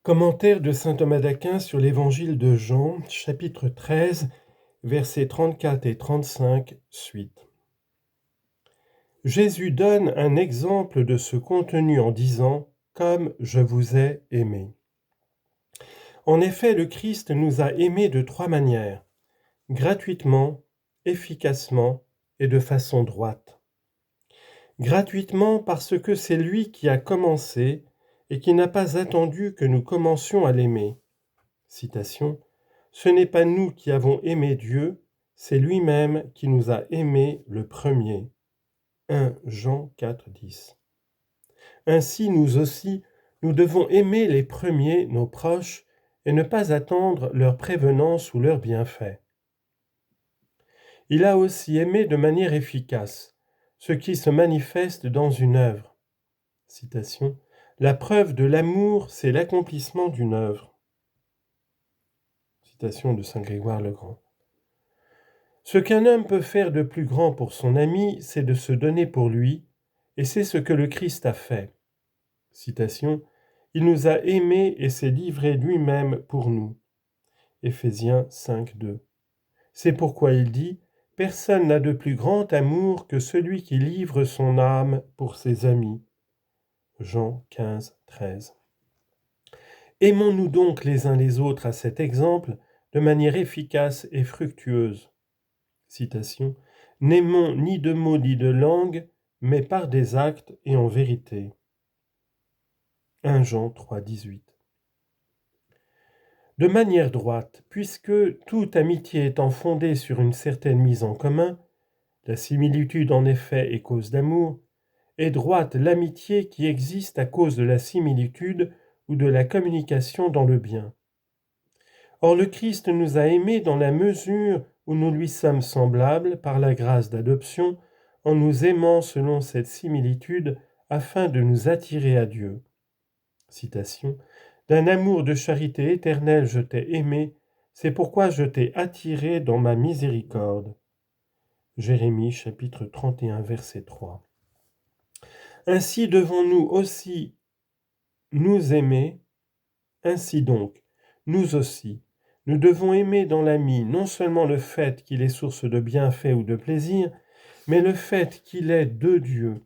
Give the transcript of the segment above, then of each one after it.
Commentaire de saint Thomas d'Aquin sur l'Évangile de Jean, chapitre 13, versets 34 et 35, suite. Jésus donne un exemple de ce contenu en disant « Comme je vous ai aimé ». En effet, le Christ nous a aimés de trois manières, gratuitement, efficacement et de façon droite. Gratuitement parce que c'est lui qui a commencé et qui n'a pas attendu que nous commencions à l'aimer. Citation, « Ce n'est pas nous qui avons aimé Dieu, c'est lui-même qui nous a aimés le premier. » 1 Jean 4, 10. Ainsi, nous aussi, nous devons aimer les premiers, nos proches, et ne pas attendre leur prévenance ou leur bienfait. Il a aussi aimé de manière efficace, ce qui se manifeste dans une œuvre. Citation, « La preuve de l'amour, c'est l'accomplissement d'une œuvre. » Citation de saint Grégoire le Grand. Ce qu'un homme peut faire de plus grand pour son ami, c'est de se donner pour lui, et c'est ce que le Christ a fait. Citation, « Il nous a aimés et s'est livré lui-même pour nous. » Éphésiens 5, 2. C'est pourquoi il dit « Personne n'a de plus grand amour que celui qui livre son âme pour ses amis. » Jean 15, 13. Aimons-nous donc les uns les autres à cet exemple de manière efficace et fructueuse. Citation, « N'aimons ni de mots ni de langue, mais par des actes et en vérité. » 1 Jean 3, 18. De manière droite, puisque toute amitié étant fondée sur une certaine mise en commun, la similitude en effet est cause d'amour, est droite l'amitié qui existe à cause de la similitude ou de la communication dans le bien. Or le Christ nous a aimés dans la mesure où nous lui sommes semblables par la grâce d'adoption, en nous aimant selon cette similitude afin de nous attirer à Dieu. Citation, « D'un amour de charité éternelle je t'ai aimé, c'est pourquoi je t'ai attiré dans ma miséricorde. » Jérémie chapitre 31 verset 3. Ainsi devons-nous aussi nous aimer, ainsi donc, nous aussi, nous devons aimer dans l'ami non seulement le fait qu'il est source de bienfaits ou de plaisir, mais le fait qu'il est de Dieu.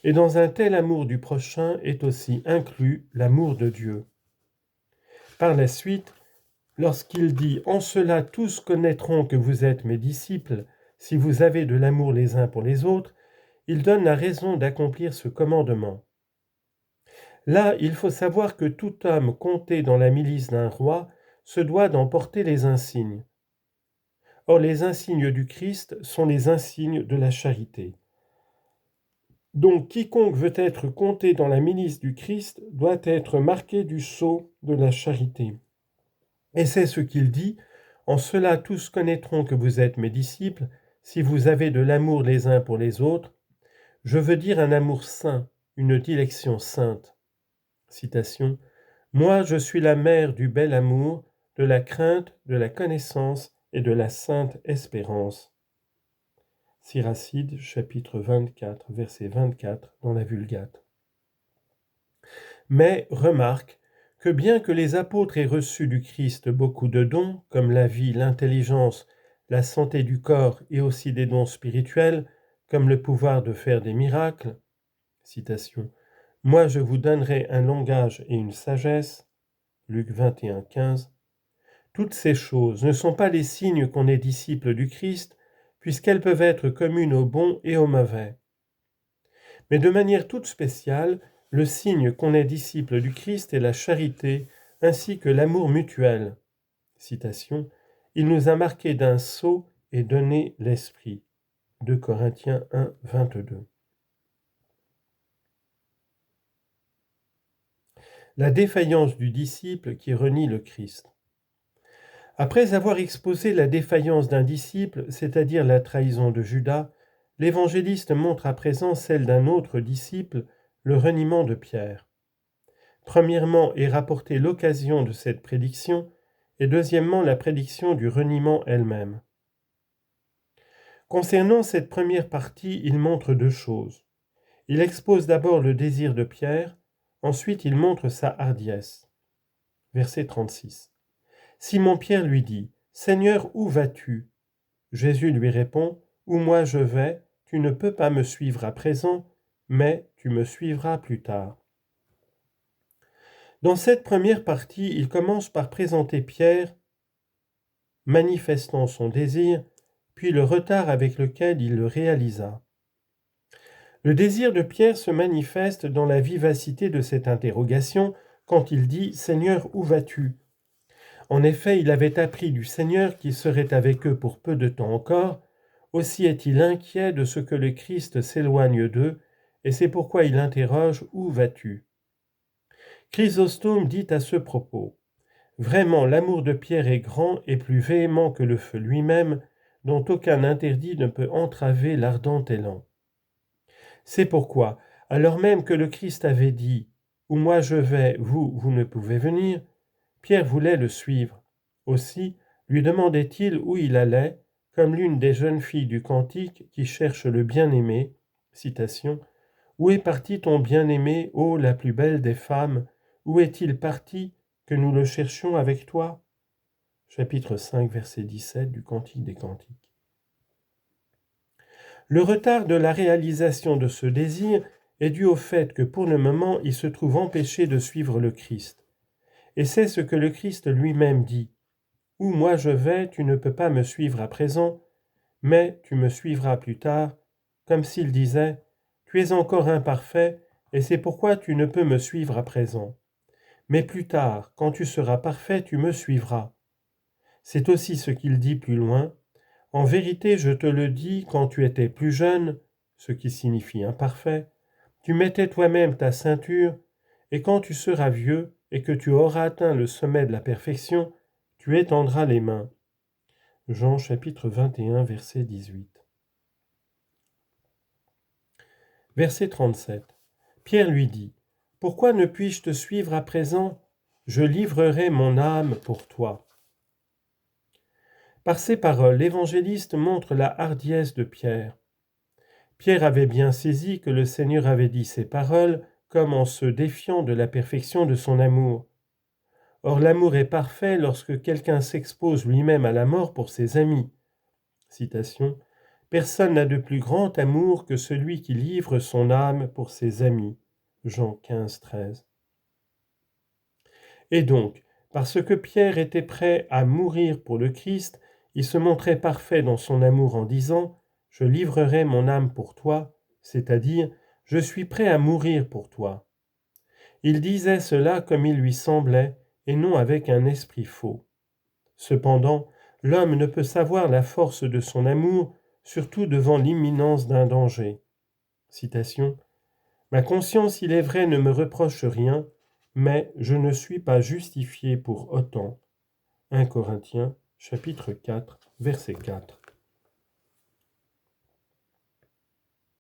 Et dans un tel amour du prochain est aussi inclus l'amour de Dieu. Par la suite, lorsqu'il dit « En cela tous connaîtront que vous êtes mes disciples, si vous avez de l'amour les uns pour les autres », il donne la raison d'accomplir ce commandement. Là, il faut savoir que tout homme compté dans la milice d'un roi se doit d'en porter les insignes. Or, les insignes du Christ sont les insignes de la charité. Donc, quiconque veut être compté dans la milice du Christ doit être marqué du sceau de la charité. Et c'est ce qu'il dit, « En cela tous connaîtront que vous êtes mes disciples, si vous avez de l'amour les uns pour les autres. » Je veux dire un amour saint, une dilection sainte. Citation, « Moi je suis la mère du bel amour, de la crainte, de la connaissance et de la sainte espérance. » Siracide, chapitre 24, verset 24, dans la Vulgate. Mais remarque que bien que les apôtres aient reçu du Christ beaucoup de dons, comme la vie, l'intelligence, la santé du corps et aussi des dons spirituels, comme le pouvoir de faire des miracles, citation, « Moi je vous donnerai un langage et une sagesse » Luc 21, 15. Toutes ces choses ne sont pas les signes qu'on est disciple du Christ, puisqu'elles peuvent être communes aux bons et aux mauvais. Mais de manière toute spéciale, le signe qu'on est disciple du Christ est la charité, ainsi que l'amour mutuel. Citation, « Il nous a marqués d'un sceau et donné l'Esprit. » 2 Corinthiens 1, 22. La défaillance du disciple qui renie le Christ. Après avoir exposé la défaillance d'un disciple, c'est-à-dire la trahison de Judas, l'évangéliste montre à présent celle d'un autre disciple, le reniement de Pierre. Premièrement est rapportée l'occasion de cette prédiction, et deuxièmement la prédiction du reniement elle-même. Concernant cette première partie, il montre deux choses. Il expose d'abord le désir de Pierre, Ensuite, il montre sa hardiesse. Verset 36. Simon-Pierre lui dit, « Seigneur, où vas-tu » Jésus lui répond, « Où moi je vais, tu ne peux pas me suivre à présent, mais tu me suivras plus tard. » Dans cette première partie, il commence par présenter Pierre, manifestant son désir, puis le retard avec lequel il le réalisa. Le désir de Pierre se manifeste dans la vivacité de cette interrogation quand il dit « Seigneur, où vas-tu » En effet, il avait appris du Seigneur qu'il serait avec eux pour peu de temps encore, aussi est-il inquiet de ce que le Christ s'éloigne d'eux, et c'est pourquoi il interroge « Où vas-tu » Chrysostome dit à ce propos « Vraiment, l'amour de Pierre est grand et plus véhément que le feu lui-même, dont aucun interdit ne peut entraver l'ardent élan. » C'est pourquoi, alors même que le Christ avait dit « Où moi je vais, vous ne pouvez venir », Pierre voulait le suivre. Aussi lui demandait-il où il allait, comme l'une des jeunes filles du cantique qui cherche le bien-aimé. Citation. « Où est parti ton bien-aimé, ô la plus belle des femmes? Où est-il parti que nous le cherchions avec toi » Chapitre 5, verset 17 du Cantique des Cantiques. Le retard de la réalisation de ce désir est dû au fait que pour le moment il se trouve empêché de suivre le Christ. Et c'est ce que le Christ lui-même dit. « Où moi je vais, tu ne peux pas me suivre à présent, mais tu me suivras plus tard, comme s'il disait, tu es encore imparfait, et c'est pourquoi tu ne peux me suivre à présent. Mais plus tard, quand tu seras parfait, tu me suivras. » C'est aussi ce qu'il dit plus loin. « En vérité, je te le dis, quand tu étais plus jeune, ce qui signifie imparfait, tu mettais toi-même ta ceinture, et quand tu seras vieux, et que tu auras atteint le sommet de la perfection, tu étendras les mains. » Jean chapitre 21, verset 18. Verset 37. Pierre lui dit, « Pourquoi ne puis-je te suivre à présent? Je livrerai mon âme pour toi. » Par ces paroles, l'évangéliste montre la hardiesse de Pierre. Pierre avait bien saisi que le Seigneur avait dit ces paroles comme en se défiant de la perfection de son amour. Or, l'amour est parfait lorsque quelqu'un s'expose lui-même à la mort pour ses amis. Citation. « Personne n'a de plus grand amour que celui qui livre son âme pour ses amis. » Jean 15, 13. Et donc, parce que Pierre était prêt à mourir pour le Christ, il se montrait parfait dans son amour en disant « Je livrerai mon âme pour toi », c'est-à-dire « Je suis prêt à mourir pour toi ». Il disait cela comme il lui semblait, et non avec un esprit faux. Cependant, l'homme ne peut savoir la force de son amour, surtout devant l'imminence d'un danger. Citation. « Ma conscience, il est vrai, ne me reproche rien, mais je ne suis pas justifié pour autant. » 1 Corinthiens, chapitre 4, verset 4.